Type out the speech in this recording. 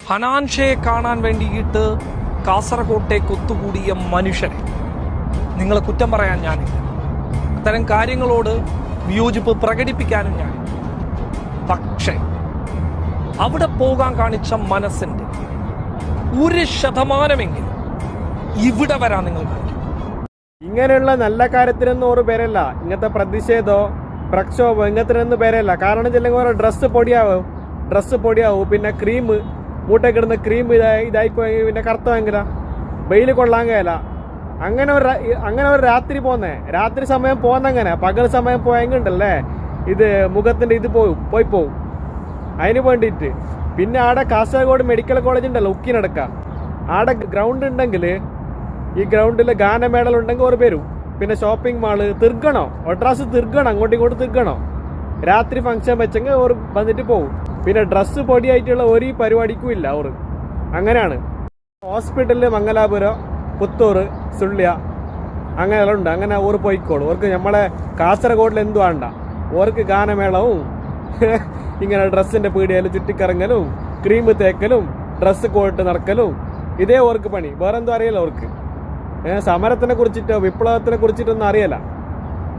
ഹനാൻഷയെ കാണാൻ വേണ്ടിയിട്ട് കാസർഗോട്ടേക്ക് ഒത്തുകൂടിയ മനുഷ്യരെ നിങ്ങളെ കുറ്റം പറയാൻ ഞാനില്ല. അത്തരം കാര്യങ്ങളോട് വിയോജിപ്പ് പ്രകടിപ്പിക്കാനും ഞാനില്ല. പക്ഷേ അവിടെ പോകാൻ കാണിച്ച മനസ്സിന്റെ 1% ഇവിടെ വരാൻ നിങ്ങൾ കാണിക്കും. ഇങ്ങനെയുള്ള നല്ല കാര്യത്തിനൊന്നും ഒരു പേരല്ല. ഇങ്ങനത്തെ പ്രതിഷേധോ പ്രക്ഷോഭം ഇങ്ങനത്തിനൊന്നും പേരല്ല. കാരണം ചെല്ലെങ്കിൽ ഓരോ ഡ്രസ്സ് പൊടിയാവും. പിന്നെ ക്രീം മൂട്ടക്കിടുന്ന ക്രീം ഇതായിപ്പോയി പിന്നെ കറുത്ത ഭയങ്കര വെയിൽ കൊള്ളാൻ കഴിയല. അങ്ങനെ ഒരു രാത്രി രാത്രി സമയം പോകുന്നങ്ങനെ പകൽ സമയം പോയെങ്കിണ്ടല്ലേ ഇത് മുഖത്തിൻ്റെ ഇത് പോവും അതിന് വേണ്ടിയിട്ട്. പിന്നെ ആടെ കാസർഗോഡ് മെഡിക്കൽ കോളേജ് ഉണ്ടല്ലോ ഉക്കിനടക്ക, ആടെ ഗ്രൗണ്ട് ഉണ്ടെങ്കിൽ ഈ ഗ്രൗണ്ടിൽ ഗാനമേള ഉണ്ടെങ്കിൽ ഒരു പേരും. പിന്നെ ഷോപ്പിംഗ് മാള് തിർഗണോ ഒട്രാസ് തിർഗണം, അങ്ങോട്ടും ഇങ്ങോട്ടും തിർഗണോ. രാത്രി ഫംഗ്ഷൻ വെച്ചെങ്കിൽ ഓർ വന്നിട്ട് പോകും. പിന്നെ ഡ്രസ്സ് പൊടിയായിട്ടുള്ള ഒരു പരിപാടിക്കും ഇല്ല ഓർ. അങ്ങനെയാണ് ഹോസ്പിറ്റലിൽ മംഗലാപുരം, പുത്തൂർ, സുള്ളിയ അങ്ങനെയെല്ലാം ഉണ്ട്. അങ്ങനെ ഓർ പോയിക്കോളും. ഓർക്ക് നമ്മളെ കാസർഗോഡിൽ എന്തു വേണ്ട. ഓർക്ക് ഗാനമേളവും ഇങ്ങനെ ഡ്രസ്സിൻ്റെ പീടിയയിൽ ചുറ്റിക്കറങ്ങലും ക്രീം തേക്കലും ഡ്രസ്സ് കോട്ട് നടക്കലും ഇതേ ഓർക്ക് പണി. വേറെന്തോ അറിയില്ല ഓർക്ക്. സമരത്തിനെ കുറിച്ചിട്ടോ വിപ്ലവത്തിനെ കുറിച്ചിട്ടൊന്നും അറിയില്ല.